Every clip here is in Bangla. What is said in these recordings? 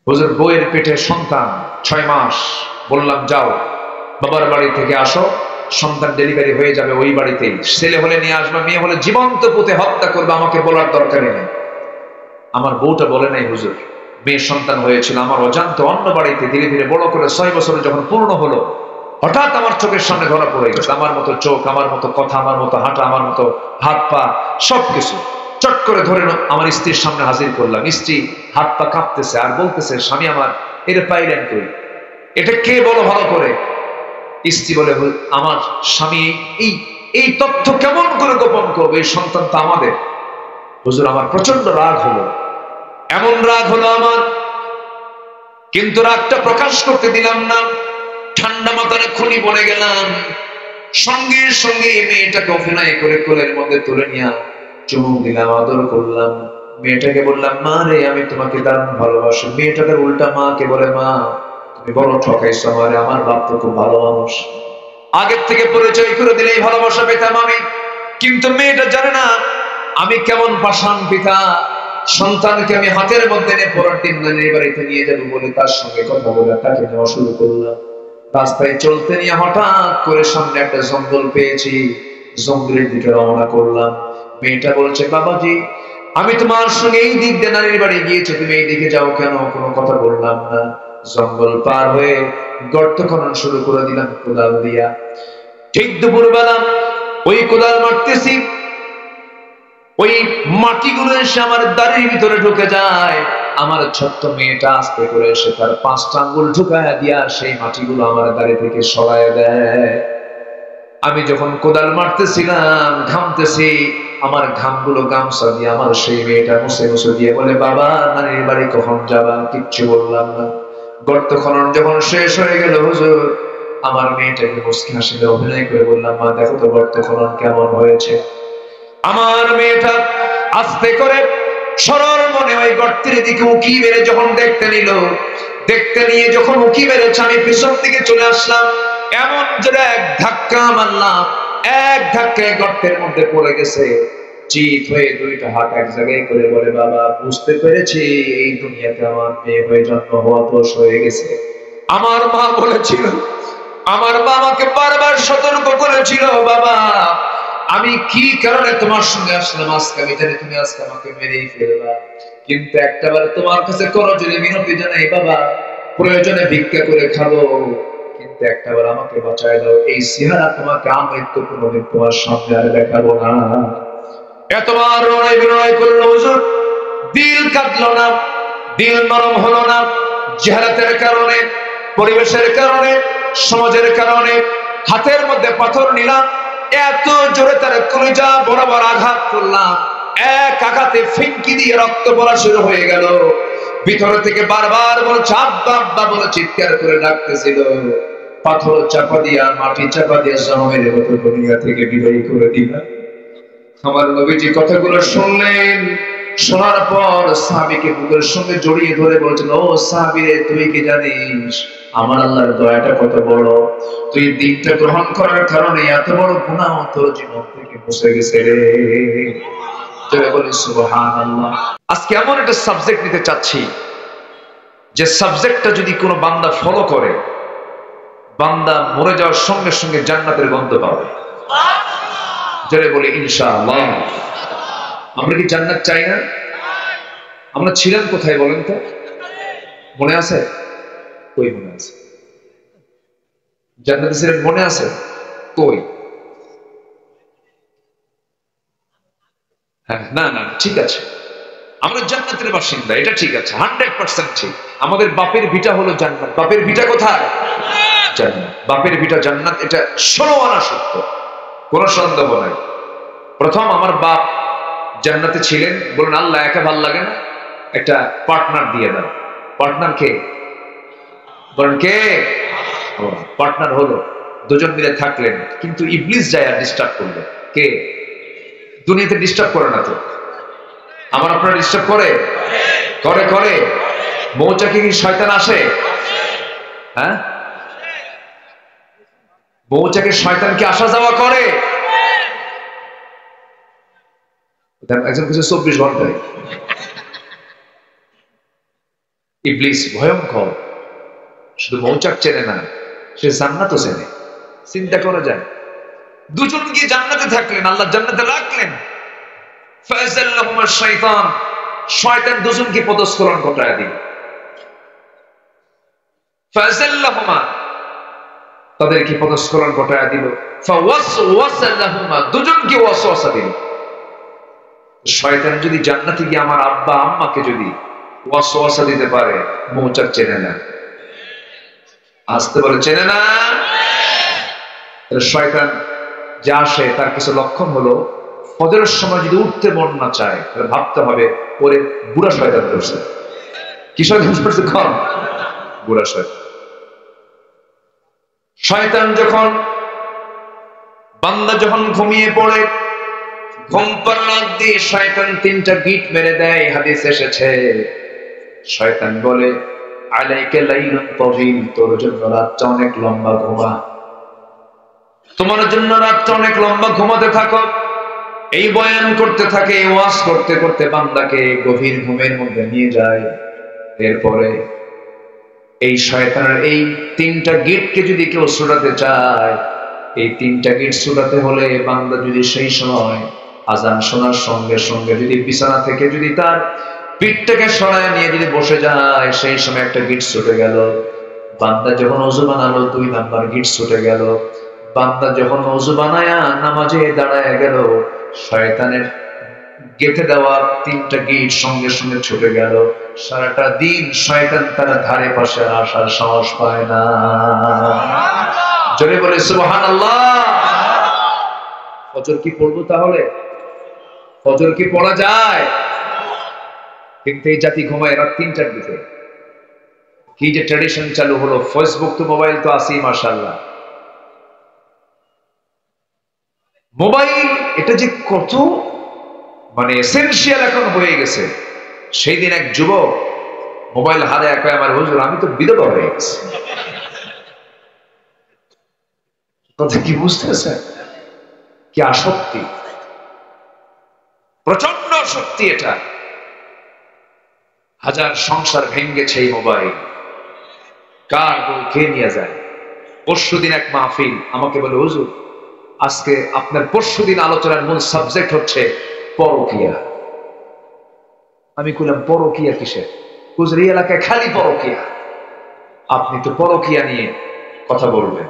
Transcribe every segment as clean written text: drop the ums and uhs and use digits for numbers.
হুজুর বইয়ের পেটে সন্তান 6 মাস, বললাম যাও বাবার বাড়ি থেকে আসো, সন্তান ডেলিভারি হয়ে যাবে ওই বাড়িতেই, ছেলে হলে নিয়ে আসবে, মেয়ে হলে জীবন্ত পুঁতে হত্যা করবে, আমাকে বলার দরকারই নেই। আমার বউটা বলে নাই হুজুর, মেয়ের সন্তান হয়েছিল আমার অজান্তে অন্য বাড়িতে, ধীরে ধীরে বড় করে 6 বছর যখন পূর্ণ হলো, হঠাৎ আমার চোখের সামনে ধরা পড়ে গেছে, আমার মতো চোখ, আমার মতো কথা, আমার মতো হাঁটা, আমার মতো হাত পা, সবকিছু চট করে ধরে আমার স্ত্রীর সামনে হাজির করলাম। স্ত্রী হাত পা কাঁপতেছে আর বলতেছে, স্বামী আমার এটা পাইলেন কই, এটা কে বলো ভালো করে। স্ত্রী বলে, আমার স্বামী এই এই তথ্য কেমন করে গোপন করবে, এই সন্তান তো আমাদের। হুজুর আমার প্রচন্ড রাগ হলো, এমন রাগ হলো আমার, কিন্তু রাগটা প্রকাশ করতে দিলাম না, ঠান্ডা মাথায় খুনি বলে গেলাম। সঙ্গে সঙ্গে মেয়েটাকে অভিনয় করে কোলের মধ্যে তুলে নিয়ে চুমুক দিলাম, আদর করলাম। মেয়েটাকে বললাম, মা রে আমি তোমাকে দারুণ ভালোবাসি। মেয়েটাকে উল্টা মাকে বলে, মা তুমি বড় ঠকাইছো আমারে, আমার বাপ তো খুব ভালো মানুষ, আগের থেকে পরিচয় করে দিলেই ভালোবাসা পেতাম আমি। কিন্তু মেয়েটা জানে না আমি কেমন পাষাণ পিতা। সন্তানকে আমি হাতের মধ্যে নিয়ে পরের দিন নানির বাড়িতে নিয়ে যাবো বলে তার সঙ্গে কথা বলে তাকে নেওয়া শুরু করলাম। রাস্তায় চলতে নিয়ে হঠাৎ করে সামনে একটা জঙ্গল পেয়েছি, জঙ্গলের দিকে রওনা করলাম। মেয়েটা বলছে, বাবাজি আমি তোমার সঙ্গে এই দিক দিয়ে নানির বাড়ি গিয়েছি, তুমি এই দিকে যাও কেন? কোনো কথা বললাম না। জঙ্গল পার হয়ে গর্ত খনন শুরু করে দিলাম কোদাল দিয়া। ঠিক দুপুরবেলা ওই কোদাল মারতেছি, ওই মাটিগুলো এসে আমার দাড়ির ভিতরে ঢুকে যায়। আমার ছোট্ট মেয়েটা আস্তে করে এসে তার 5টা আঙ্গুল ঢুকায়া দিয়া সেই মাটিগুলো আমার দাড়ি থেকে সরায় দেয়। আমি যখন কোদাল মারতেছিলাম ঘামতেছি, আমার ঘামগুলো গামছা দিয়ে আমার সেই মেয়েটা মুছে মুছে দিয়ে বলে, বাবা নানির বাড়ি কখন যাবা? কিচ্ছু বললাম না। গর্ত খনন যখন শেষ হয়ে গেল হুজুর, আমার মেয়েটাকে মুচকি হাসিলে অভিনয় করে বললাম, মা দেখো তো গর্ত খনন কেমন হয়েছে। আমার মেয়েটা আস্তে করে সরল মনে ওই গর্তের দিকে উকি মেরে যখন দেখতে নিল, দেখতে নিয়ে যখন উকি মেরেছে, আমি পিছন দিকে চলে আসলাম। এমন জোরে এক ধাক্কা মারলাম, এক ধাক্কায় গর্তের মধ্যে পড়ে গেছে। চিত হয়ে 2টা হাত এক জায়গায় করে বলে, বাবা বুঝতে পেরেছি এই দুনিয়াতে আমার মেয়ে হয়ে জন্ম হওয়া দোষ হয়ে গেছে। আমার মা বলেছিল, আমার মা আমাকে বারবার সতর্ক করেছিল, বাবা আমি কি কারণে তোমার সঙ্গে আসলাম আজকে, আমি জানি তুমি আজকে আমাকে মেরেই ফেলবা, কিন্তু একটাবার তোমার কাছে করজোড়ে মিনতি জানাই, বাবা প্রয়োজনে ভিক্ষা করে খাবো, কিন্তু একটাবার আমাকে বাঁচায় দাও, এই চেহারা তোমাকে আমি তো কোনোদিন তোমার সামনে আর দেখাবো না। এতবার রড়াই বিড়াই করলো হুজুর, দিল কাঁদলো না, দিল নরম হলো না। জেহালাতের কারণে, পরিবেশের কারণে, সমাজের কারণে হাতের মধ্যে পাথর নিলাম, এত জোরে তার কলিজা বরাবর আঘাত করলাম, এক আঘাতে ফিনকি দিয়ে রক্ত পড়া শুরু হয়ে গেল। ভিতর থেকে বারবার বলছে আব্বা আব্বা বলে চিৎকার করে ডাকতেছিল। পাথর চাপা দিয়া, মাটি চাপা দিয়া জনমের মতো দুনিয়া থেকে বিদায় করে দিলাম। আমার নবীজি কথাগুলো শুনলেন, শোনার পর সাহাবীকে বুকের সঙ্গে জড়িয়ে ধরে বলছেন, ও সাহাবী রে, তুই কি জানিস আমার আল্লাহর দয়াটা কত বড়? তুই দিনটা গ্রহণ করার কারণে এত বড় গুনাহ তোর জীবন থেকে মুছে গেছে রে। জোরে বলি সুবহানাল্লাহ। আজকে এমন একটা সাবজেক্ট নিতে চাচ্ছি যে সাবজেক্টটা যদি কোনো বান্দা ফলো করে, বান্দা মরে যাওয়ার সঙ্গে সঙ্গে জান্নাতের গন্ধ পাবে। জোরে বলি ইনশাআল্লাহ। আমরা কি জান্নাত চাই না? আমরা ছিলাম কোথায় বলেন তো? মনে আছে? কই মনে আছে? জান্নাতে ছিলেন মনে আছে? কই? হ্যাঁ, না না ঠিক আছে, আমরা জান্নাতের বাসিন্দা, এটা ঠিক আছে, 100% ঠিক। আমাদের বাপের ভিটা হলো জান্নাত। বাপের ভিটা কোথায়? জান্নাত। বাপের ভিটা জান্নাত, এটা 16 আনা সত্য, কোনো সন্দেহ নাই। প্রথম আমার বাপ জান্নাতে ছিলেন, বলুন আল্লাহ একা ভাল লাগে না, একটা পার্টনার দিয়ে দাও। পার্টনার কে? বলেন কে? পার্টনার হলো, দুজন মিলে থাকলেন, কিন্তু ইবলিস যায় আর ডিস্টার্ব করলো। কে? দুনিয়াতে ডিস্টার্ব করে না তো? আমার আপনারা ডিস্টার্ব করে? করে করে। মৌচাকে কি শয়তান আসে? হ্যাঁ, মৌচাকে শয়তান কি আসা যাওয়া করে? একজন কিছু 24 ঘন্টায়। ইবলিস ভয়ঙ্কর, শুধু মৌচাক চেনে না, সে জান্নাতও চেনে। চিন্তা করা যায়, দুজন গিয়ে জান্নাতে থাকলেন, আল্লাহ জান্নাতে রাখলেন। ফাযাল্লাহুমা শাইতান, শয়তান দুজনকে পদস্খলন ঘটায় দিল। ফাযাল্লাহুমা, তাদেরকে পদস্খলন ঘটায় দিল। ফাওয়াসওয়াসা লাহুমা, দুজনকে ওয়াসওয়াসা দিল। শয়তান যদি জান্নাতে গিয়ে আমার আব্বা আম্মাকে যদি ওয়াসওয়াসা দিতে পারে, মৌচাক চেনে না, আসতে বলে চেনে না। শয়তান যে আসে তার কিছু লক্ষণ হলো, ফজরের সময় যদি উঠতে মন না চায়, তাহলে ভাবতে হবে ওরে বুড়া শয়তান করছে। কি শয়তান করছে? কম বুড়া শয়তান। শয়তান যখন, বান্দা যখন ঘুমিয়ে পড়ে, ঘুম পাড়ার দিয়ে শয়তান তিনটা গিট মেরে দেয়। হাদিস এসেছে, শয়তান বলে আলাইকা লাইলুন তাওয়িল, তোর জন্য রাতটা অনেক লম্বা, ঘুমা। তোমার জন্য রাতটা অনেক লম্বা, ঘুমাতে থাকো। এই বয়ান করতে থাকে, এই ওয়াজ করতে করতে বান্দাকে গভীর ঘুমের মধ্যে নিয়ে যায়। এরপরে এই শয়তানের এই তিনটা গিটকে যদি কেউ ছুটাতে চায়, এই তিনটা গিট ছুটাতে হলে বান্দা যদি সেই সময় আজান শোনার সঙ্গে সঙ্গে যদি বিছানা থেকে যদি তার পিঠটাকে সরায় নিয়ে যদি বসে যায়, সেই সময় একটা গিট ছুটে গেল। বান্দা যখন ওযু বানালো, 2 নাম্বার গিট ছুটে গেল। বান্দা যখন ওযু বানায়া নামাজে দাঁড়ায় গেল, শয়তানের গেঁথে দেওয়া 3টা গিট সঙ্গে সঙ্গে ছুটে গেল। সারাটা দিন শয়তান তার ধারে পাশে আসার সাহস পায় না। জোরে বলে সুবহানাল্লাহ। ফজর কি পড়বো তাহলে? ফজর কি পড়া যায়? কিন্তু এই জাতি ঘুমায় রাত 3টার দিকে। কি যে ট্র্যাডিশন চালু হলো, ফেসবুক তো মোবাইল তো আছেই মাশাআল্লাহ। মোবাইল এটা যে কত মানে এসেনশিয়াল এখন হয়ে গেছে। সেই দিন এক যুবক মোবাইল হারে একা, আমার হুজুর আমি তো বিধবা হয়ে গেছি। কথা কি বুঝতেছে? কি আসক্তি, প্রচন্ড শক্তি এটা। হাজার সংসার ভেঙ্গেছে এই মোবাইল। কার বউ কে নিয়ে যায়। পরশুদিন এক মাহফিল আমাকে বলে, হুজুর আজকে আপনার পরশুদিন আলোচনার মূল সাবজেক্ট হচ্ছে পরকিয়া। আমি কইলাম পরকিয়া কিসের? হুজুর এই এলাকায় খালি পরকিয়া, আপনি তো পরকিয়া নিয়ে কথা বলবেন।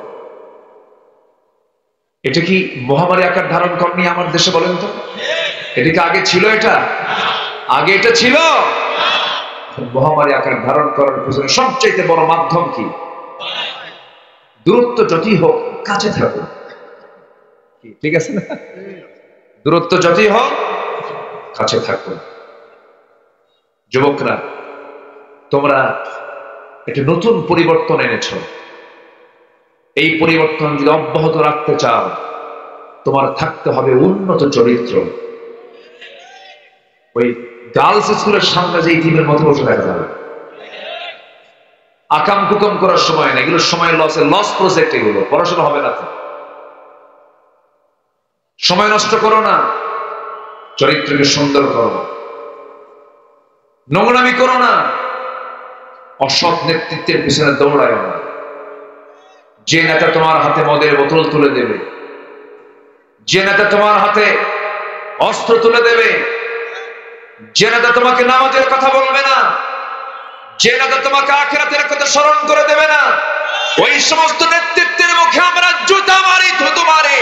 এটা কি মহামারী আকার ধারণ করেনি আমার দেশে? বলেন তো, এটা কি আগে ছিল? এটা আগে এটা ছিল? মহামারী আকার ধারণ করার পিছনে সবচেয়ে বড় মাধ্যম কি? দূরত্ব যতই হোক কাছে থাকুন। ঠিক আছে না? দূরত্ব যতই হোক কাছে থাকুন। যুবকরা, তোমরা একটা নতুন পরিবর্তন এনেছ। এই পরিবর্তন যদি অব্যাহত রাখতে চাও, তোমার থাকতে হবে উন্নত চরিত্র। ওই গার্লস স্কুলের সামনে যে ইতিমের মতো বসে দেখা যাবে, আকাম কুকাম করার সময় না, এগুলো সময় লস প্রজেক্ট, এগুলো পড়াশোনা হবে না। তো সময় নষ্ট করো না, চরিত্রকে সুন্দর করো, নোংরামি করো না, অসৎ নেতৃত্বের পিছনে দৌড়ায় না। যে নেতা তোমার হাতে মদের বোতল তুলে দেবে, যে নেতা তোমার হাতে অস্ত্র তুলে দেবে, যে নেতা তোমাকে নামাজের কথা বলবে না, যে নেতা তোমাকে আখিরাতের কথা স্মরণ করে দেবে না, ওই সমস্ত নেতৃত্বের মুখে আমরা জুতা মারি, থুতু মারি।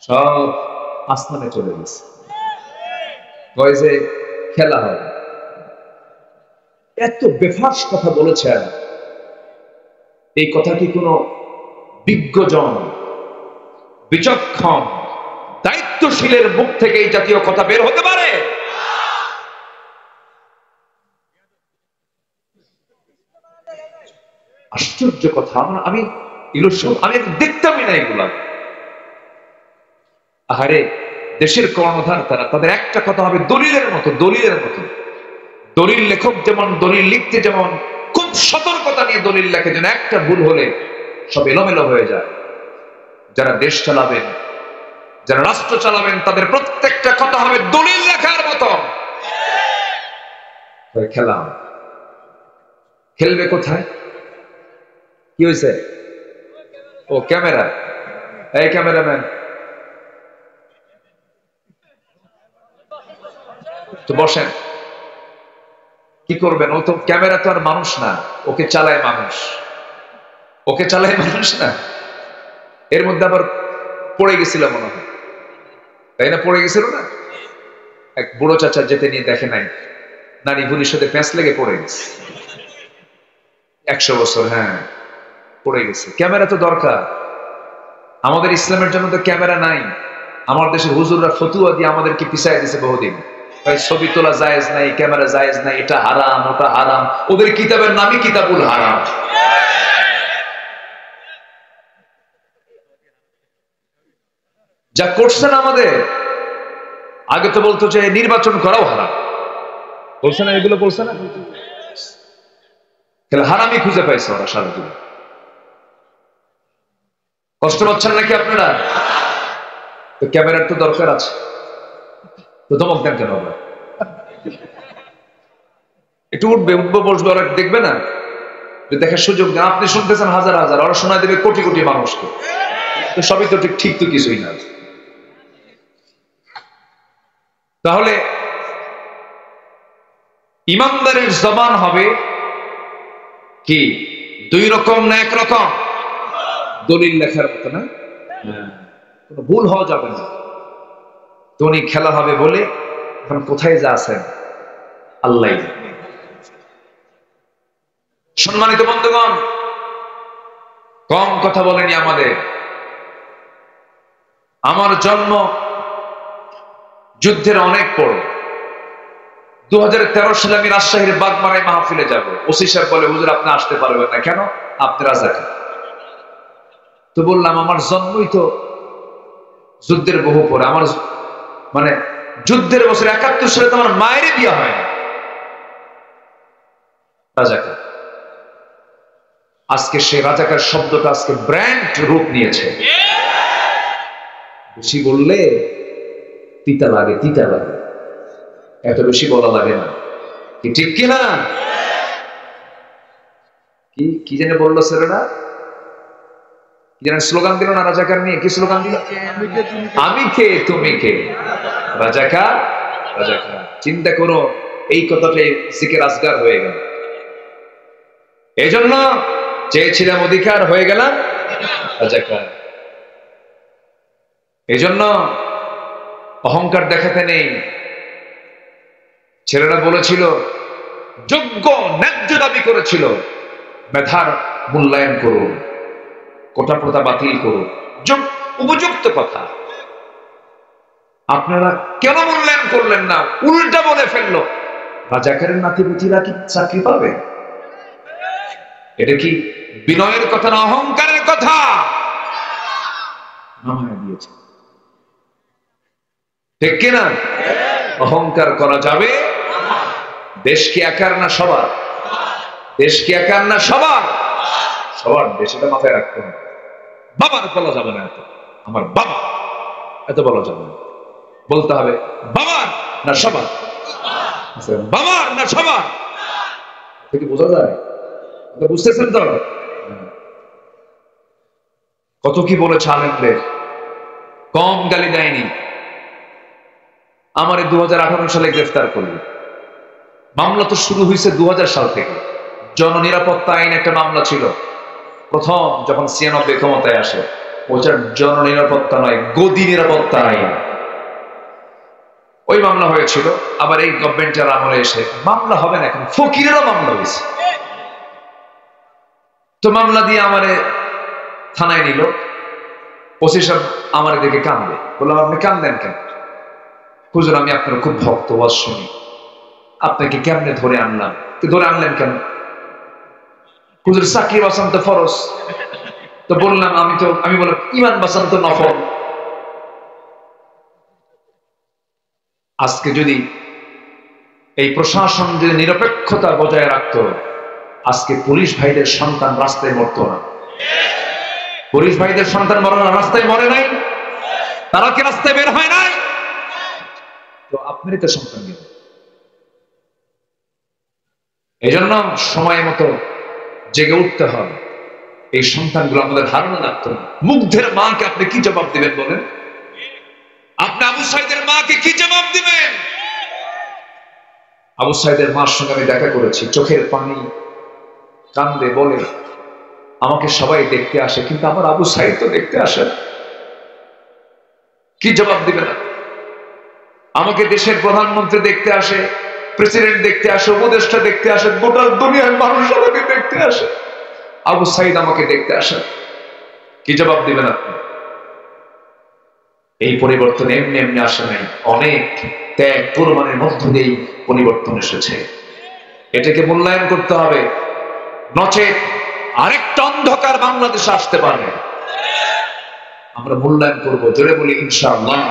সব আসমানে চলে গেছে, যে খেলা হয়। এত বেফাস কথা বলেছেন, এই কথা কি কোনো বিজ্ঞজন, বিচক্ষণ, দায়িত্বশীলের মুখ থেকে এই জাতীয় কথা বের হতে পারে? আশ্চর্য কথা। আমি এগুলো সব আমি দেখতামই না এগুলা। আহারে, দেশের কর্ণধার তারা, তাদের একটা কথা হবে দলিলের মতো, দলিলের মতো। দলিল লেখক যেমন দলিল লিখতে যেমন খুব সতর্কতা নিয়ে দলিল লেখে, যেন একটা ভুল হলে সব এলোমেলো হয়ে যায়। যারা দেশ চালাবেন, যারা রাষ্ট্র চালাবেন, তাদের প্রত্যেকটা কথা হবে দলিল লেখার মতো। খেলাম, খেলবে কোথায়? কি হয়েছে? ও ক্যামেরা, এই ক্যামেরাম্যান তো বসেন। কি করবেন? ও তো ক্যামেরা তো আর মানুষ না, ওকে চালায় মানুষ, ওকে চালায় মানুষ না। এর মধ্যে আবার পড়ে গেছিল মনে হয়, তাই না? পড়ে গেছিল না? এক বুড়ো চাচা যেতে নিয়ে দেখে নাই, নারী ভুলির সাথে প্যাঁচ লেগে পড়ে গেছে। 100 বছর, হ্যাঁ, পড়ে গেছে। ক্যামেরা তো দরকার আমাদের, ইসলামের জন্য তো ক্যামেরা নাই। আমার দেশের হুজুররা ফতুয়া দিয়ে আমাদেরকে পিছাই দিছে বহুদিন। ছবি তোলা জায়েজ নাই, ক্যামেরা জায়েজ নাই, এটা হারাম, ওটা হারাম। ওদের কিতাবের নামই কিতাবুল হারাম। যা করছেন আমাদের, আগে তো বলতো যে নির্বাচন করাও হারাম, বলছে না? এগুলো বলছে না? হারামই খুঁজে পাইছে ওরা সারা জীবন। কষ্ট পাচ্ছেন নাকি আপনারা? তো ক্যামেরার তো দরকার আছে, তো ধমক দেন কেন? একটু উঠবে, উঠবো, বসবে, ওরা দেখবে না? দেখার সুযোগ দেন। আপনি শুনতেছেন হাজার হাজার, ওরা শোনায় দেবে কোটি কোটি মানুষকে। তো সবই তো ঠিক, ঠিক তো কিছুই না। তাহলে ইমানদারের জবান হবে কি? 2 রকম না 1 রকম? দলিল লেখার মতো না, কোনো ভুল হওয়া যাবে না। তো উনি খেলা হবে বলে এখন কোথায় যা আছেন আল্লাহ। সম্মানিত বন্ধুগণ, কম কথা বলেনি আমাদের। আমার জন্ম যুদ্ধের অনেক পর। 2013 সালে আমি রাজশাহীর বাগমারায় মাহফিলে যাব। ওসি সাহেব বলে, হুজুর আপনি আসতে পারবেন না। কেন? আপনি রাজাকার। তো বললাম, আমার জন্মই তো যুদ্ধের বহু পরে। আমার মানে যুদ্ধের বছর 71 সালে তো আমার মায়ের বিয়ে হয় না। রাজাকার। আজকে সে রাজাকার শব্দটা আজকে ব্র্যান্ড রূপ নিয়েছে। বেশি বললে তিতা লাগে, তিতা লাগে, এত বেশি বলা লাগে না। কি ঠিক কিনা? কি কি জানে বললো ছেলেরা? কি জানে স্লোগান দিল না রাজাকার নিয়ে? কি স্লোগান দিল? আমি কে তুমি কে, রাজাকার রাজাকার। চিন্তা করো, এই কথাটাই জিকির আজগার হয়ে গেল। এই জন্য চেয়েছিলাম অধিকার, হয়ে গেলাম রাজাকার। এই জন্য অহংকার দেখাতে নেই। ছেলেরা বলেছিল, যোগ্য ন্যায্য দাবি করেছিল, মেধার মূল্যায়ন করুন, কোটা প্রথা বাতিল করুন, উপযুক্ত কথা। আপনারা কেন মূল্যায়ন করলেন না? উল্টা বলে ফেললো, রাজাকারের নাতিপুতিরা কি চাকরি পাবে? এটা কি বিনয়ের কথা না অহংকারের কথা? নামায় দিয়েছে, ঠিক কিনা? অহংকার করা যাবে? দেশ কি একার না সবার? দেশ কি একার না সবার? সবার দেশ, এটা মাথায় রাখতে হবে। বাবার বলা যাবে না, এত আমার বাবা, এত বলা যাবে না। বলতে হবে বাবার না সবার, বাবার না সবার। থেকে বোঝা যায়, বুঝতেছেন তো? কত কি বলেছে আলেমদের, কম গালি দেয়নি। আমার 2018 সালে গ্রেফতার করল। মামলা তো শুরু হয়েছে 2000 সাল থেকে। জননিরাপত্তা আইন একটা মামলা ছিল প্রথম, যখন 96 ক্ষমতায় আসে। ওটার জননিরাপত্তা নয়, গদি নিরাপত্তা আইন, ওই মামলা হয়েছিল। আবার এই গভর্নমেন্টের আমলে এসে মামলা হবে না, এখন ফকিরেরও মামলা হয়েছে। তো মামলা দিয়ে আমারে থানায় নিল। ওসি সাহেব আমার দিকে কান্দে। বললাম, আপনি কান্দেন কেন? হুজুর আমি আপনার খুব ভক্ত, ওয়াজ শুনি, আপনাকে কেমনে ধরে আনলাম? ধরে আনলেন কেন? হুজুর চাকরি বাঁচান তো ফরজ। তো বললাম আমি বললাম ইমান বাঁচান তো নফল। আজকে যদি এই প্রশাসন যদি নিরপেক্ষতা বজায় রাখতো, আজকে পুলিশ ভাইদের সন্তান রাস্তায় মরত না। পুলিশ ভাইদের সন্তান রাস্তায় মরে নাই, তারা কি রাস্তায় বের হয় নাই? তো আপনারই তো সন্তান গেল। এই জন্য সময় মতো জেগে উঠতে হবে। এই সন্তানগুলো আমাদের ধারণা রাখতে হবে। মুগ্ধের মাকে আপনি কি জবাব দিবেন বলেন? আপনি আবু সাইদের মাকে কি জবাব দিবেন? আবু সাইদের মার সঙ্গে আমি দেখা করেছি, চোখের পানি কান্দে, বলে আমাকে সবাই দেখতে আসে, কিন্তু আমার আবু সাইদ তো দেখতে আসে না। কি জবাব দিবেন? আমাকে দেশের প্রধানমন্ত্রী দেখতে আসে, প্রেসিডেন্ট দেখতে আসে, উপদেষ্টা দেখতে আসে, গোটা দুনিয়ার মানুষ আমাকে দেখতে আসে, আবু সাইদ আমাকে দেখতে আসে। কি জবাব দিবেন আপনি? এই পরিবর্তন এমনি এমনি আসে নাই, অনেক ত্যাগ কোরবানির মধ্য দিয়েই পরিবর্তন এসেছে। এটাকে মূল্যায়ন করতে হবে, নচেত আরেকটা অন্ধকার বাংলাদেশে আসতে পারে। আমরা মূল্যায়ন করব। জোরে বলি ইনশাআল্লাহ,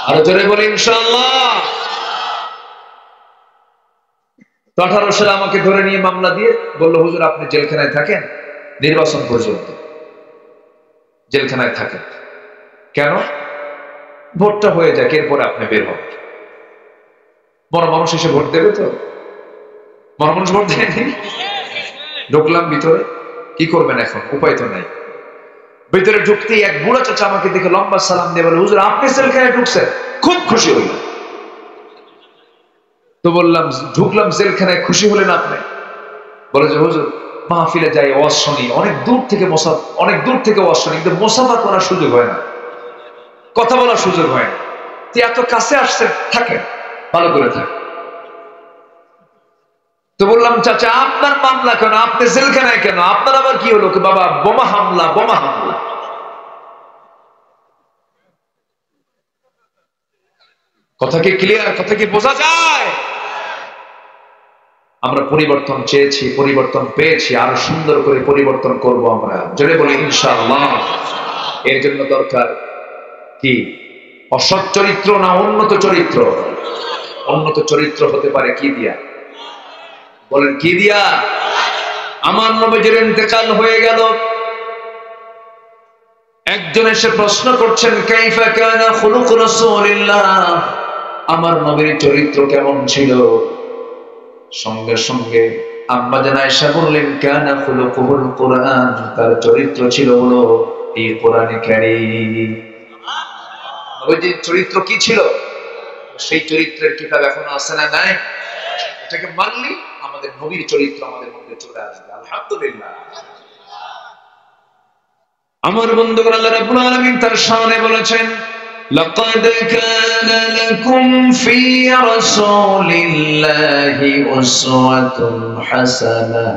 আরো জোরে বলি ইনশাআল্লাহ। তো 18 সালে আমাকে ধরে নিয়ে মামলা দিয়ে বলল, হুজুর আপনি জেলখানায় থাকেন নির্বাচন পর্যন্ত, জেলখানায় থাকেন। কেন? ভোটটা হয়ে যাক, এরপরে আপনি বের হন। বড় মানুষ এসে ভোট দেবে তো? বড় মানুষ ভোট দেয়নি। ঢুকলাম ভিতরে, কি করবেন এখন, উপায় তো নাই। ভিতরে ঢুকতেই এক বুড়া চাচা আমাকে দেখে লম্বা সালাম দিয়ে বলে, হুজুর আপনি জেলখানায় ঢুকছেন? খুব খুশি হইলাম। তো বললাম, ঢুকলাম জেলখানায়, খুশি হলেন আপনি? বলে যে হুজুর মাহফিলে যাই, ওয়াজ শুনি, অনেক দূর থেকে ওয়াজ শুনি, কিন্তু মুসাফা করার সুযোগ হয় না, কথা বলার সুযোগ হয় না। এত কাছে আসছে, থাকেন, ভালো করে থাকেন। তো বললাম, চাচা আপনার মামলা কেন, আপনি জেলখানায় কেন, আপনার আবার কি হলো? বাবা বোমা হামলা। কথা কি ক্লিয়ার? কথা কি বোঝা যায়? আমরা পরিবর্তন চেয়েছি, পরিবর্তন পেয়েছি, আরো সুন্দর করে পরিবর্তন করব আমরা। জোরে বলি ইনশাআল্লাহ। এর জন্য দরকার কি? অসৎ চরিত্র না উন্নত চরিত্র? উন্নত চরিত্র হতে পারে কি দিয়া? বলেন কি দিয়া? আমার নবীর ইন্তেকাল হয়ে গেল, একজন এসে প্রশ্ন করছেন, কাইফা কানা খুলুক রাসূলিল্লাহ, আমার নবীর চরিত্র কেমন ছিল? সঙ্গে সঙ্গে আম্মা জান আয়েশা বললেন, কানা খুলুকুল কুরআন, তার চরিত্র ছিল হলো এই কোরআনে কারীম। নবীর চরিত্র কি ছিল? সেই চরিত্রের কিতাব এখনো আছে না? নাই। এটাকে মানলি আমাদের নবীর চরিত্র আমাদের মধ্যে চলে আসবে। আলহামদুলিল্লাহ। আমার বন্ধুগণ, আল্লাহ রাব্বুল আলামিন তার শানে বলেছেন, লাকাদ কানা লাকুম ফি রাসূলিল্লাহি উসওয়াতুন হাসানাহ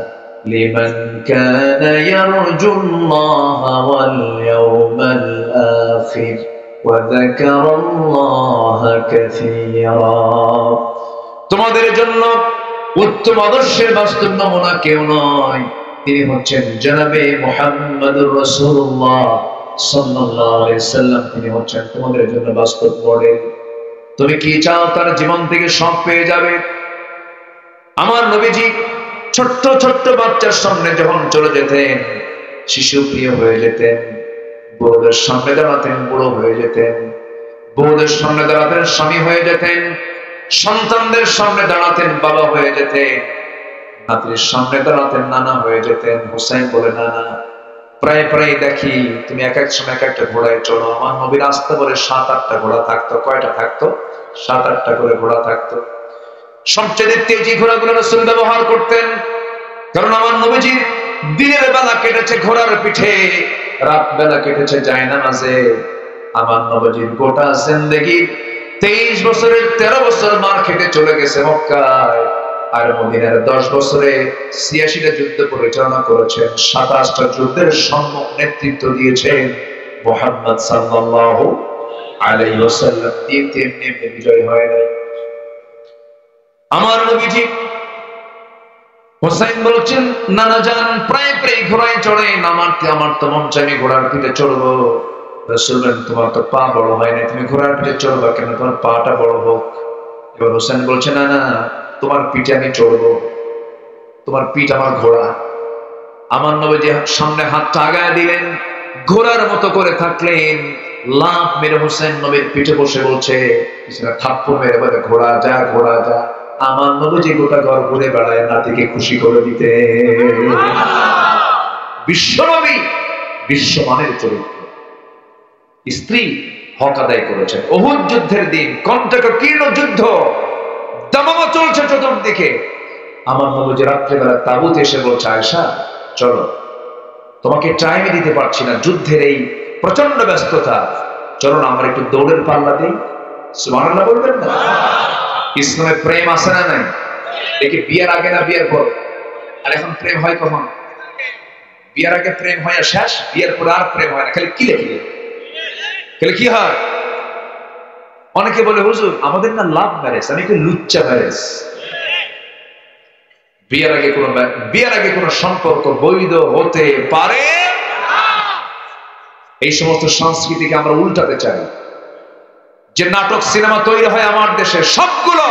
লিমান কানা ইয়ারজুল্লাহা ওয়াল ইয়াওমাল আখির ওয়া যাকারাল্লাহা কাসীরা। তোমাদের জন্য উত্তম আদর্শের বাস্তব নমুনা কেউ নয়, তিনি হচ্ছেন জনাবে মুহাম্মদুর রাসূলুল্লাহ সাল্লাল্লাহু আলাইহি সাল্লাম। তিনি হচ্ছেন তোমাদের জন্য বাস্তব মডেল। তুমি কি চাও? তার জীবন থেকে সব পেয়ে যাবে। আমার নবীজি ছোট্ট ছোট্ট বাচ্চার সামনে যখন চলে যেতেন, শিশু প্রিয় হয়ে যেতেন। বড়দের সামনে দাঁড়াতেন, বুড়ো হয়ে যেতেন। বড়দের সামনে দাঁড়াতেন, স্বামী হয়ে যেতেন। সন্তানদের সামনে দাঁড়াতেন, বাবা হয়ে যেতেন। নাতির সামনে দাঁড়াতেন, নানা হয়ে যেতেন। হুসাইন বলে, নানা প্রায় প্রায় দেখি তুমি এক এক সময় এক একটা ঘোড়ায় চলো। আমার নবীর আসতে বলে 7-8টা ঘোড়া থাকতো। কয়টা থাকতো? 7-8টা করে ঘোড়া থাকতো। সবচেয়ে তেজি ঘোড়াগুলো রাসূল ব্যবহার করতেন, কারণ আমার নবীজি দিনের বেলা কেটেছে ঘোড়ার পিঠে, রাত বেলা কেটেছে জায়নামাজে। আমার নবীজির গোটা জিন্দেগি 23 বছরের 13 বছর মার খেতে চলে গেছে মক্কায়, আর মদিনার 10 বছরে 86টা যুদ্ধ পরিচালনা করেছেন। 27টা যুদ্ধের সম্মুখ নেতৃত্ব দিয়েছেন মুহাম্মদ সাল্লাল্লাহু আলাইহি ওয়াসাল্লাম। এমনি বিজয় হয় নাই। আমার নবীজি হোসেন বলছেন, নানা জান প্রায় প্রায় ঘোড়ায় চড়েন, আমার তো মন চাই আমি ঘোড়ার পিঠে চড়বো। রাসূল বলেন, তোমার তো পা বড় হয় না, তুমি ঘোড়ার পিঠে চড়বা কেন? তোমার পাটা বড় হোক। এবার হোসেন বলছে, না না, তোমার পিঠে আমি চড়বো, তোমার পিঠ আমার ঘোড়া। আমার নবীজি সামনে হাতটা আগায় দিলেন, ঘোড়ার মতো করে থাকলেন, লাফ মেরে হোসেন নবীর পিঠে বসে বলছে, থাপ্পড় মেরে বলে, ঘোড়া যা ঘোড়া যা। আমার নবীজি গোটা ঘর ঘুরে বেড়ায় নাতিকে খুশি করে দিতে। বিশ্বনবী বিশ্বমানের চরিত্র। স্ত্রী হক আদায় করেছেন। উহুদ যুদ্ধের দিন কণ্টকীর্ণ যুদ্ধ, দামামা চলছে চতুর্দিকে। আমার নবীজি রাত্রেবেলা তাবুতে এসে বলছে, আয়েশা চলো, তোমাকে টাইমে দিতে পারছি না, যুদ্ধের এই প্রচন্ড ব্যস্ততা, চলো না আমরা একটু দৌড়ের পাল্লা দিই। সুবহানাল্লাহ বলবেন না? ইসলামে প্রেম আছে না নাই? দেখি বিয়ের আগে না বিয়ের পর? আর এখন প্রেম হয় কখন? বিয়ের আগে প্রেম হয় শেষ, বিয়ের পরে আর প্রেম হয় না, খালি কিলে কিলে। খালি কি হয়? অনেকে বলে, হুজুর আমাদের না লাভ ম্যারেজ, আমি কি লুচ্চা ম্যারেজ। বিয়ের আগে কোন সম্পর্ক বৈধ হতে পারে? এই সমস্ত সংস্কৃতিকে আমরা উল্টাতে চাই। যে নাটক সিনেমা তৈরি হয় আমার দেশে, সবগুলো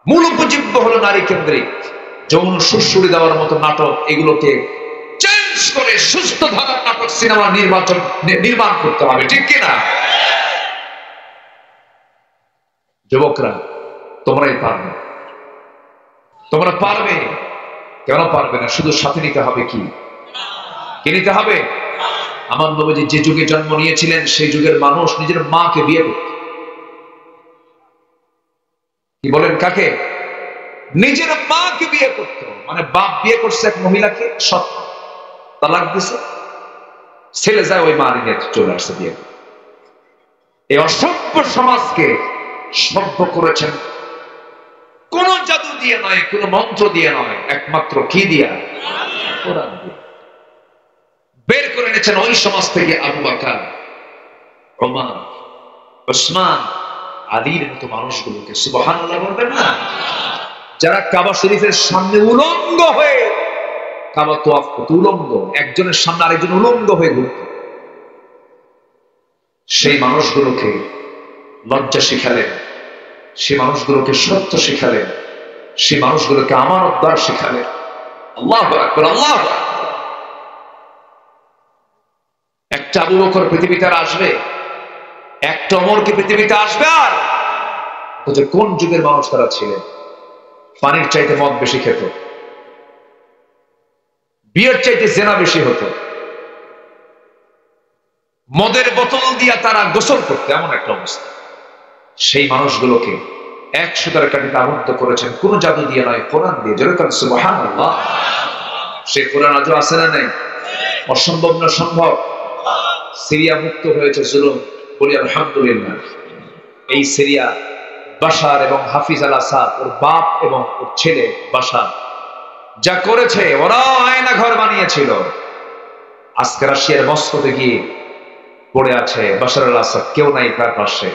মূল উপজীব্য হলো নারী কেন্দ্রিক, যৌন সুশ্রুড়ি দেওয়ার মতো নাটক। এগুলোকে চেঞ্জ করে সুস্থ ধারার নাটক সিনেমা নির্মাণ করতে হবে, ঠিক কিনা? যুবকরা তোমরাই পারবে, তোমরা পারবে। কেন পারবে না? শুধু সাথে নিতে হবে কি নিতে হবে? আমার নবীজি যে যুগে জন্ম নিয়েছিলেন, সেই যুগের মানুষ নিজের মাকে বিয়ে করত। কি বলেন? কাকে? নিজের মাকে বিয়ে করত। মানে বাপ বিয়ে করছে এক মহিলাকে, সত্য তালাক দিছে, ছেলে যায় ওই মা নিয়ে চলে আসছে বিয়ে। এই অসভ্য সমাজকে সভ্য করেছেন কোন জাদু দিয়ে নয়, কোন মন্ত্র দিয়ে নয়, একমাত্র কি দিয়া? কোরআন দিয়ে। বের করে এনেছেন ওই সমাজ থেকে আবু বকর, ওমর, ওসমান, আলীর মতো মানুষগুলোকে। সুবহানাল্লাহ বলবেন না? যারা কাবা শরীফের সামনে উলঙ্গ হয়ে কাবা তোয়াফ করত, উলঙ্গ, একজনের সামনে আরেকজন উলঙ্গ হয়ে ঘুরত। সেই মানুষগুলোকে লজ্জা শিখালেন, সেই মানুষগুলোকে সত্য শিখালেন, সেই মানুষগুলোকে আমানতদার শিখালেন। আল্লাহু আকবার, আল্লাহু আকবার। একটা আবু বকর পৃথিবীতে আর আসবে? একটা ওমর কি পৃথিবীতে আসবে আর? কোন যুগের মানুষ তারা ছিলেন? পানির চাইতে মদ বেশি খেত, বিয়ের চাইতে জেনা বেশি হতো, মদের বোতল দিয়া তারা গোসল করতে, এমন একটা অবস্থা। সেই মানুষগুলোকে 100 কাঠিতে আবদ্ধ করেছেন কোন জাদু দিয়ে নয়, কোরআন দিয়ে। যেরকম সুবহানাল্লাহ। সেই কোরআন আজও আছে না নাই? অসম্ভব না সম্ভব? সিরিয়া মুক্ত হয়েছে জুলুম, বলি আলহামদুলিল্লাহ। এই সিরিয়া বাশার এবং হাফিজ আল আসাদ, ওর বাপ এবং ওর ছেলে বাশার যা করেছে, ওরা আয়না ঘর বানিয়েছিল। আজকে রাশিয়ার মস্কোতে গিয়ে পড়ে আছে বাশার আল আসাদ, কেউ নাই তার পাশে।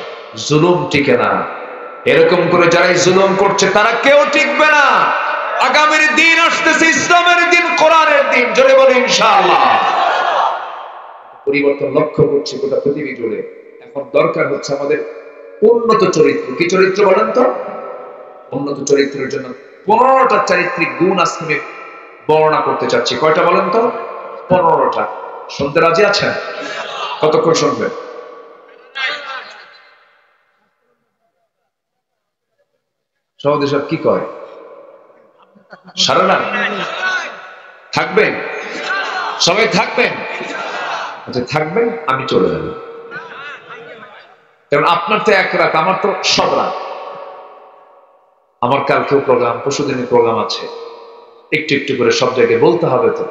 জুলুম টিকে না। এরকম করে যারাই জুলুম করছে তারা কেউ টিকবে না। আগামীর দিন আসতেছে, ইসলামের দিন, কোরআনের দিন। জোরে বলি ইনশাআল্লাহ। পরিবর্তন লক্ষ্য করছি গোটা পৃথিবী জুড়ে। এখন দরকার হচ্ছে আমাদের উন্নত চরিত্র। কি চরিত্র বলেন তো? উন্নত চরিত্রের জন্য 15টা চারিত্রিক গুণ আজকে আমি বর্ণনা করতে চাচ্ছি। কয়টা বলেন তো? 15টা। শুনতে রাজি আছেন? কতক্ষণ শুনবেন? সহদে সব কি কয়? সারা না থাকবেন? সবাই থাকবেন? আচ্ছা থাকবেন, আমি চলে যাব। কারণ আপনার তো এক রাত, আমার তো সব রাত। আমার কালকেও প্রোগ্রাম, পরশুদিনের প্রোগ্রাম আছে। একটু একটু করে সব জায়গায় বলতে হবে তো।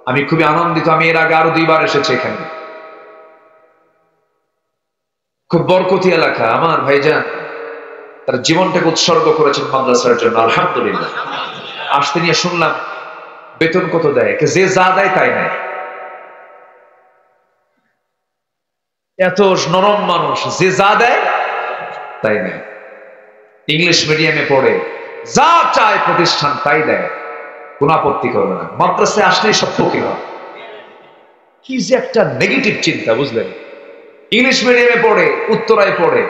আমি খুবই আনন্দিত, আমি এর আগে আরো 2 বার এসেছি এখানে। খুব বরকতি এলাকা। আমার ভাইজান তার জীবনটাকে উৎসর্গ করেছেন মাদ্রাসার জন্য, আলহামদুলিল্লাহ। আসতে নিয়ে শুনলাম বেতন কত দেয়, যে যা দেয় তাই নেয়। এত নরম মানুষ, যে যা দেয় তাই নেয়। ইংলিশ মিডিয়ামে পড়ে, যা চায় প্রতিষ্ঠান তাই দেয়, কোন আপত্তি করবে না। মাদ্রাসায় আসলেই সব ফকির হয়। কি যে একটা নেগেটিভ চিন্তা, বুঝলেন? ইংলিশ মিডিয়ামে পড়ে, উত্তরায় পড়ে,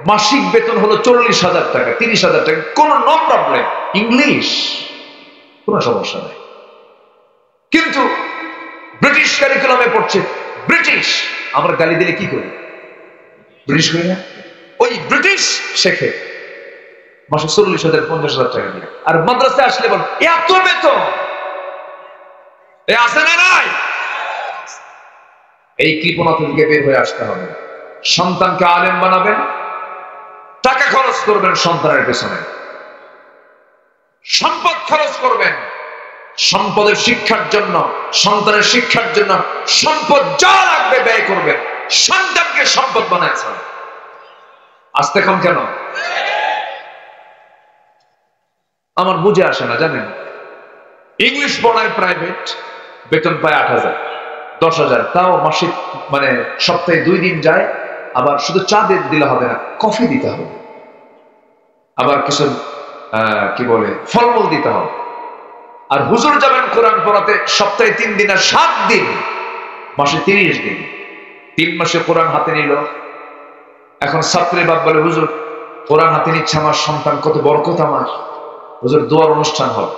মাসিক বেতন হলো 40,000 টাকা, 30,000 টাকা, কোন নো প্রবলেম, ইংলিশ কোনো সমস্যা নেই। কিন্তু ব্রিটিশ কারিকুলামে পড়ছে, ব্রিটিশ, আমরা গালি দিলে কি করি? ব্রিটিশ করি না? ওই ব্রিটিশ শেখে মাসে 40,000 50,000 টাকা দিয়ে, আর মাদ্রাসায় আসলে বল এত বেতন আছে না নাই? এই কৃপণতা থেকে বের হয়ে আসতে হবে। সন্তানকে আলেম বানাবেন, টাকা খরচ করবেন সন্তানের পেছনে, সম্পদ খরচ করবেন সম্পদের শিক্ষার জন্য, সন্তানের শিক্ষার জন্য সম্পদ যা লাগবে ব্যয় করবেন। সন্তানকে সম্পদ বানাইছেন। আসতে কম কেন? আমার বুঝে আসে না, জানেন? ইংলিশ পড়ায় প্রাইভেট, বেতন পায় 8,000 10,000, তাও মাসিক মানে সপ্তাহে 2 দিন যায়। আবার শুধু চা দিলে হবে না, কফি দিতে হবে, আবার কিছু কি বলে ফলমূল দিতে হবে। আর হুজুর যাবেন কোরআন পড়াতে সপ্তাহে 3 দিন আর 7 দিন, মাসে 30 দিন, 3 মাসে কোরআন হাতে নিল। এখন ছাত্রের বাপ বলে, হুজুর কোরআন হাতে নিচ্ছে আমার সন্তান, কত বরকত আমার। হুজুর দোয়ার অনুষ্ঠান হবে,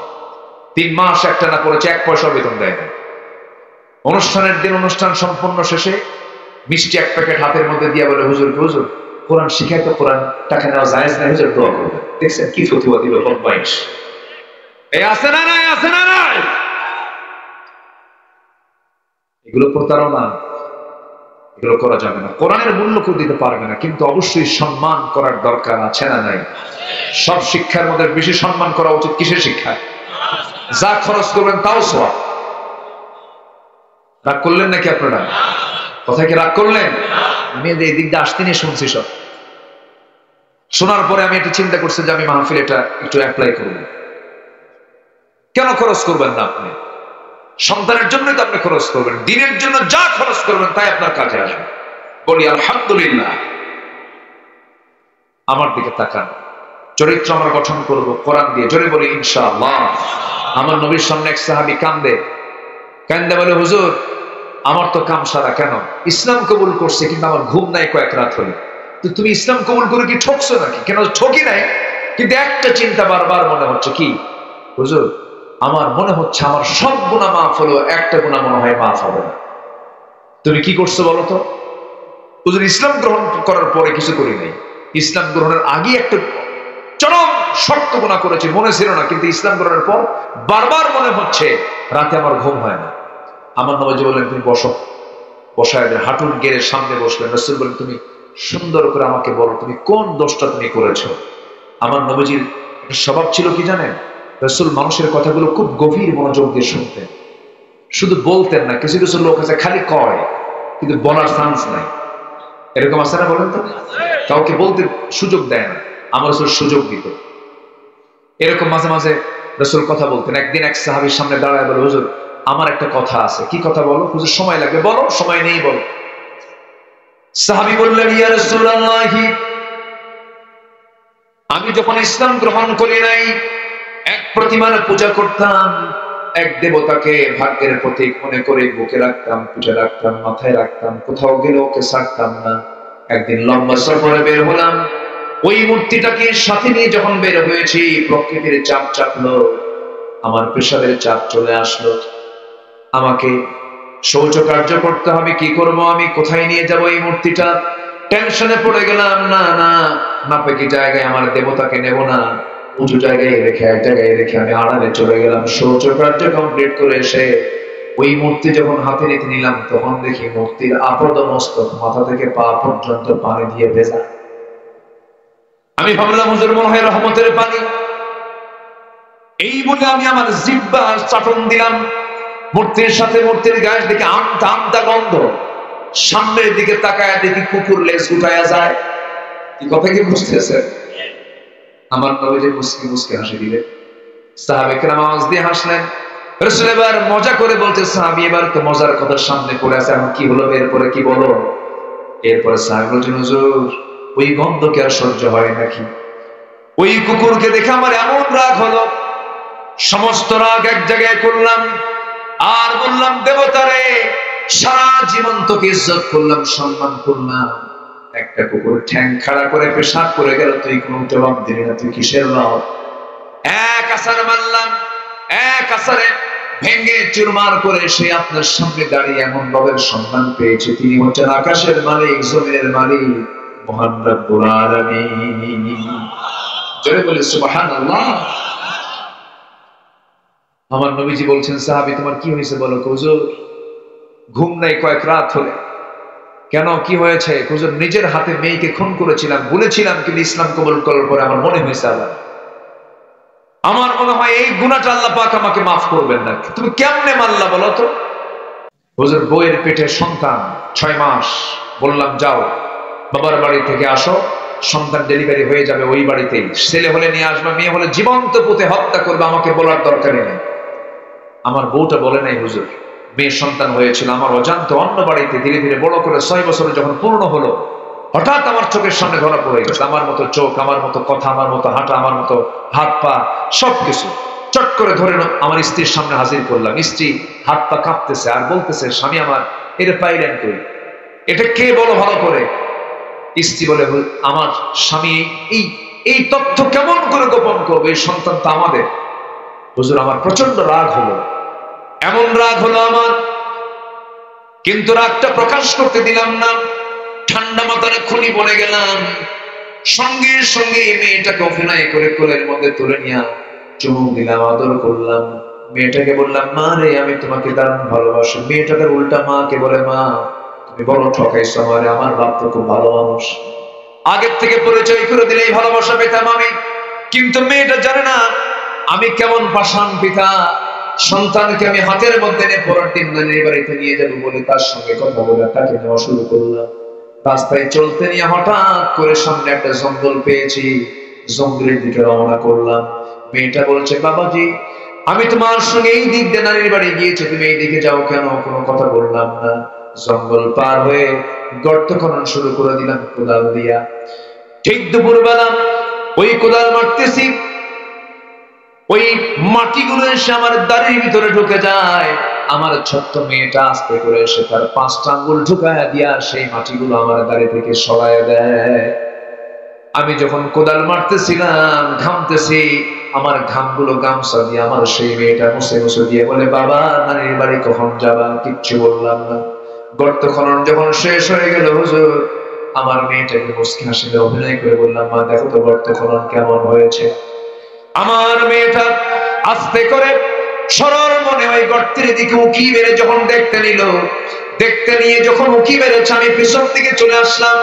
3 মাস একটা না করেছে, 1 পয়সা বেতন দেয় না। অনুষ্ঠানের দিন অনুষ্ঠান সম্পন্ন শেষে মিষ্টি 1 প্যাকেট হাতের মধ্যে দিয়ে বলে, হুজুরকে, হুজুর কোরআন শিখায় তো, কোরআন টাকা নেওয়া জায়েজ না, হুজুর দোয়া করবেন। দেখছেন কি ফতোয়া দিল বদমাইশ। এই আছে না নাই? আছে না নাই? এগুলো প্রতারণা, এগুলো করা যাবে না। কোরআনের মূল্য কেউ দিতে পারবে না, কিন্তু অবশ্যই সম্মান করার দরকার আছে না নাই? সব শিক্ষার মধ্যে বেশি সম্মান করা উচিত কিসের শিক্ষায়? যা খরচ করবেন তাও সওয়াব। রাগ করলেন নাকি আপনারা? কথা কি রাগ করলেন? আমি এই দিক দিয়ে আসতে নিয়ে শুনছি সব। শোনার পরে আমি একটু চিন্তা করছি যে আমি মাহফিল এটা একটু অ্যাপ্লাই করব। কেন খরচ করবেন না আপনি? সন্তানের জন্যই তো আপনি খরচ করবেন। দিনের জন্য যা খরচ করবেন তাই আপনার কাজে আসবে। বলি আলহামদুলিল্লাহ। আমার দিকে তাকান, চরিত্র আমরা গঠন করব কোরআন দিয়ে। জোরে বলি ইনশাআল্লাহ। আমার নবীর সামনে এক সাহাবী কান্দে বলে, হুজুর আমার তো কাম সারা, কেন? ইসলাম কবুল করছে কিন্তু আমার ঘুম নাই কয়েক রাত হলে। তো তুমি ইসলাম কবুল করে কি ঠকছো নাকি? কেন ঠকি নাই, কিন্তু একটা চিন্তা বারবার মনে হচ্ছে, কি হুজুর আমার মনে হচ্ছে আমার সব গুনাহ মাফ হলো, একটা গুনাহ মনে হয় মাফ হবে না। তুমি কি করছো বলো তো? হুজুর ইসলাম গ্রহণ করার পরে কিছু করি নাই, ইসলাম গ্রহণের আগে একটা চরম শক্ত গুনাহ করেছি, মনে ছিল না, কিন্তু ইসলাম গ্রহণের পর বারবার মনে হচ্ছে, রাতে আমার ঘুম হয় না। আমার নবীজি বললেন, তুমি বসো। বসায় হাঁটুর গেড়ে সামনে বসলেন। রাসূল বললেন, তুমি সুন্দর করে আমাকে বলো, তুমি কোন দোষটা তুমি করেছো? আমার নবীজির একটা স্বভাব ছিল কি জানেন? রাসূল মানুষের কথাগুলো খুব গভীর মনোযোগ দিয়ে শুনতেন, শুধু বলতেন না। কিছু কিছু লোক আছে খালি কয় কিন্তু বলার চান্স নাই, এরকম আছে না? বলেন তো, কাউকে বলতে সুযোগ দেয় না। আমার রাসূল সুযোগ দিত। এরকম মাঝে মাঝে রাসূল কথা বলতেন। একদিন এক সাহাবীর সামনে দাঁড়ায় বলে, হুজুর আমার একটা কথা আছে। কি কথা বলো? হুজুর সময় লাগবে। বলো, সময় নেই, বলো। সাহাবী বললেন, ইয়া রাসূলুল্লাহ, আমি যখন ইসলাম গ্রহণ করি নাই, এক প্রতিমার পূজা করতাম, এক দেবতাকে ভাগ্যের প্রতীক মনে করে বুকে রাখতাম, পিঠে রাখতাম, মাথায় রাখতাম, কোথাও গেলে ওকে ছাড়তাম না। একদিন লম্বা সফরে বের হলাম, ওই মূর্তিটাকে সাথে নিয়ে যখন বের হয়েছি, প্রকৃতির চাপ চাপলো, আমার প্রেসারের চাপ চলে আসলো। আমাকে শৌচ কার্য করতে হবে, কি করব আমি? কোথায় নিয়ে যাব এই মূর্তিটা? টেনশনে পড়ে গেলাম। না না, নাপাকি জায়গায় আমার দেবতাকে নেব না, উঁচু জায়গায় রেখে, এক জায়গায় রেখে আমি আড়ালে চলে গেলাম। শৌচ কার্য কমপ্লিট করে এসে ওই মূর্তি যখন হাতে নিতে নিলাম, তখন দেখি মূর্তির আপদ মস্তক মাথা থেকে পা পর্যন্ত পানি দিয়ে ভেজা। আমি ভাবলাম, হুজুর মনে হয় রহমতের পানি। এই বলে আমি আমার জিহ্বা চাটন দিলাম মূর্তির সাথে। মূর্তির গায়ে দেখে আমতা আমতা গন্ধ। সামনের দিকে তাকায় দেখি কুকুর লেজ উঠায়া যায়। কি কথা কি বুঝতেছেন? আমার নবীজি মুস্কি মুস্কি হাসি দিলেন। সাহাবে কেরাম আওয়াজ দিয়ে হাসলেন। রাসূল এবার মজা করে বলতে, সাহাবী এবার তো মজার কথা সামনে পড়ে আছে, এখন কি হলো? এরপরে কি বলো? এরপরে সাহাবী বলছেন, হুজুর ওই গন্ধ কি আর সহ্য হয় নাকি? ওই কুকুরকে দেখে আমার এমন রাগ হলো, সমস্ত রাগ এক জায়গায় করলাম আর বললাম, দেবতারে সারা জীবন তোকে ইজ্জত করলাম, সম্মান করলাম, একটা কুকুর ঠ্যাং খাড়া করে পেশাব করে গেল, তুই কোনো জবাব দিলি না, তুই কিসের রব? এক আছাড় মারলাম, এক আছাড়ে ভেঙে চুরমার করে সে আপনার সামনে দাঁড়িয়ে এমন রবের সম্মান পেয়েছে, তিনি হচ্ছেন আকাশের মালিক, জমিনের মালিক, মহান রব্বুল আলামিন। জোরে বলি সুবহানাল্লাহ। আমার নবীজি বলছেন, সাহাবী তোমার কি হয়েছে বলো? হুজুর ঘুম নাই কয়েক রাত হলে। কেন, কি হয়েছে? হুজুর নিজের হাতে মেয়েকে খুন করেছিলাম, বলেছিলাম, কিন্তু ইসলাম কবুল করার পরে আমার মনে হয়েছে আল্লাহ, আমার মনে হয় এই গুনাহটা আল্লাহ পাক আমাকে মাফ করবেন না। তুমি কেমনে মারলা বলো তো? হুজুর বউয়ের পেটে সন্তান 6 মাস, বললাম যাও বাবার বাড়ি থেকে আসো, সন্তান ডেলিভারি হয়ে যাবে ওই বাড়িতেই, ছেলে হলে নিয়ে আসবে, মেয়ে হলে জীবন্ত পুঁতে হত্যা করবে, আমাকে বলার দরকারই নেই। আমার বউটা বলে নাই হুজুর, মেয়ে সন্তান হয়েছিল আমার অজান্তে অন্য বাড়িতে, ধীরে ধীরে বড় করে 6 বছরে যখন পূর্ণ হলো, হঠাৎ আমার চোখের সামনে ধরা পড়ে গেছে, আমার মতো চোখ, আমার মতো কথা, আমার মতো হাঁটা, আমার মতো হাত পা, সবকিছু চট করে ধরে আমার স্ত্রীর সামনে হাজির করলাম। স্ত্রী হাত পা কাঁপতেছে আর বলতেছে, স্বামী আমার এটা পাইলেন কই, এটা কে বলো ভালো করে? স্ত্রী বলে, আমার স্বামী এই তথ্য কেমন করে গোপন করবে, এই সন্তান তো আমাদের। হুজুর আমার প্রচন্ড রাগ হলো, এমন রাগ হলো আমার, কিন্তু রাগটা প্রকাশ করতে দিলাম না, ঠান্ডা মাথায় খুনি বলে গেলাম। সঙ্গে সঙ্গে মেয়েটাকে অভিনয় করে কোলের মধ্যে তুলে নিয়ে চুমুক দিলাম, আদর করলাম। মেয়েটাকে বললাম, মা রে আমি তোমাকে দারুণ ভালোবাসি। মেয়েটাকে উল্টা মাকে বলে, মা তুমি বড় ঠকাইছো আমারে, আমার বাপ তো খুব ভালো মানুষ, আগের থেকে পরিচয় করে দিলে এই ভালোবাসা পেতাম আমি। কিন্তু মেয়েটা জানে না আমি কেমন পাষাণ পিতা, সন্তানকে আমি হাতের মধ্যে নিয়ে পরের দিন নানির বাড়িতে নিয়ে যাবো বলে তার সঙ্গে কথা বলে তাকে নেওয়া শুরু করলাম। রাস্তায় চলতে নিয়ে হঠাৎ করে সামনে একটা জঙ্গল পেয়েছি, জঙ্গলের দিকে রওনা করলাম। মেয়েটা বলছে, বাবাজি আমি তোমার সঙ্গে এই দিক দিয়ে নানির বাড়ি গিয়েছি, তুমি এই দিকে যাও কেন? কোনো কথা বললাম না। জঙ্গল পার হয়ে গর্ত খনন শুরু করে দিলাম কোদাল দিয়া। ঠিক দুপুরবেলা ওই কোদাল মারতেছি, ওই মাটিগুলো এসে আমার দাড়ির ভিতরে ঢুকে যায়। আমার ছোট্ট মেয়েটা আস্তে করে এসে তার 5টা আঙ্গুল ঢুকায়া দিয়া সেই মাটিগুলো আমার দাড়ি থেকে সরায় দেয়। আমি যখন কোদাল মারতেছিলাম, ঘামতেছি, আমার ঘামগুলো গামছা দিয়ে আমার সেই মেয়েটা মুছে মুছে দিয়ে বলে, বাবা নানির বাড়ি কখন যাবা? কিচ্ছু বললাম না। গর্ত খনন যখন শেষ হয়ে গেল হুজুর, আমার মেয়েটাকে মুচকি হাসিতে অভিনয় করে বললাম, মা দেখো তো গর্ত খনন কেমন হয়েছে। আমার মেয়েটা আস্তে করে সরল মনে ওই গর্তের দিকে উকি মেরে যখন দেখতে নিল, দেখতে নিয়ে যখন উকি মেরেছে, আমি পিছন দিকে চলে আসলাম।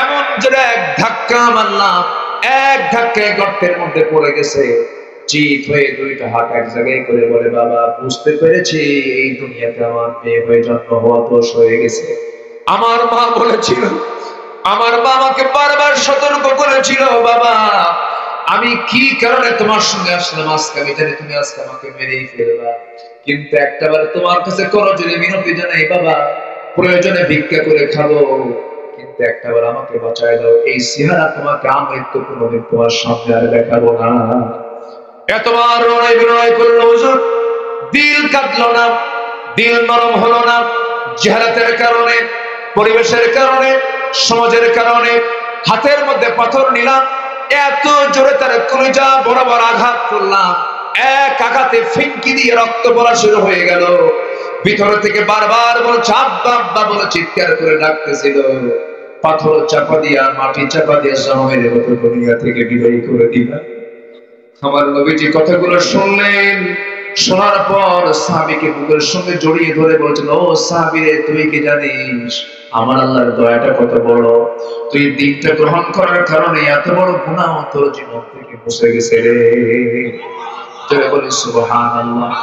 এমন জোরে এক ধাক্কা মারলাম, এক ধাক্কায় গর্তের মধ্যে পড়ে গেছে। চিত হয়ে 2টা হাত এক জায়গায় করে বলে, বাবা বুঝতে পেরেছি এই দুনিয়াতে আমার মেয়ে হয়ে জন্ম হওয়া দোষ হয়ে গেছে। আমার মা বলেছিল, আমার মা আমাকে বারবার সতর্ক করেছিল, বাবা আমি কি কারণে তোমার সঙ্গে আসলাম, আজকে আমি জানি তুমি আজকে আমাকে মেরেই ফেলবা, কিন্তু একটাবার তোমার কাছে করজোড়ে মিনতি জানাই, বাবা প্রয়োজনে ভিক্ষা করে খাবো, কিন্তু একটাবার আমাকে বাঁচায় দাও, এই চেহারা তোমাকে আমৃত্যু কোনোদিন তোমার সামনে আর দেখাবো না। এতবার রড়াই বিড়াই করলো হুজুর, দিল কাটলো না, দিল নরম হলো না। জেহালাতের কারণে, পরিবেশের কারণে, সমাজের কারণে হাতের মধ্যে পাথর নিলাম, এত জোরে তার কলিজা বরাবর আঘাত করলাম। এক আঘাতে ফিনকি দিয়ে রক্ত পড়া শুরু হয়ে গেল। ভিতর থেকে বারবার বলছে আব্বা আব্বা বলে চিৎকার করে ডাকতেছিল। পাথর চাপা দিয়া, মাটি চাপা দিয়া জনমের মতো দুনিয়া থেকে বিদায় করে দিলাম। আমার নবীজি কথাগুলো শুনলেন, শোনার পর সাহাবীকে বুকের সঙ্গে জড়িয়ে ধরে বলছেন, ও সাহাবী রে, তুই কি জানিস আমার আল্লাহর দয়াটা কত বড়? তুই দিনটা গ্রহণ করার কারণে এত বড় গুনাহ তোর জীবন থেকে মুছে গেছে রে। বলি সুবহানাল্লাহ।